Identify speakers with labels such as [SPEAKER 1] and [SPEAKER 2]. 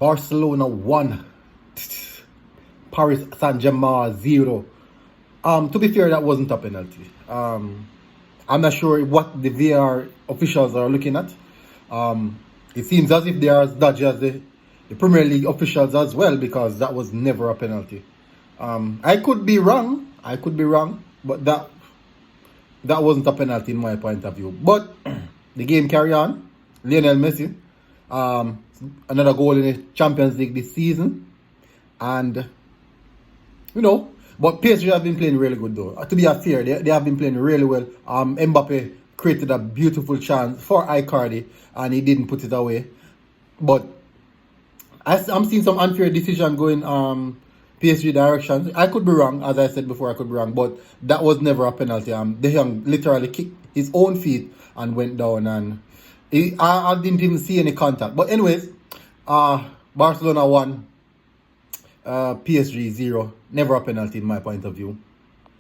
[SPEAKER 1] Barcelona 1, Paris Saint-Germain 0. To be fair, that wasn't a penalty. I'm not sure what the VAR officials are looking at. It seems as if they are as dodgy as the Premier League officials as well, because that was never a penalty. I could be wrong, but that wasn't a penalty in my point of view. But the game carry on. Lionel Messi, another goal in the Champions League this season, and but PSG have been playing really good though. To be fair, they have been playing really well. Mbappe created a beautiful chance for Icardi and he didn't put it away. But I'm seeing some unfair decision going PSG direction. I could be wrong, as I said before, I could be wrong, but that was never a penalty. De Jong literally kicked his own feet and went down, and I didn't even see any contact. But anyways, Barcelona 1, PSG 0. Never a penalty in my point of view.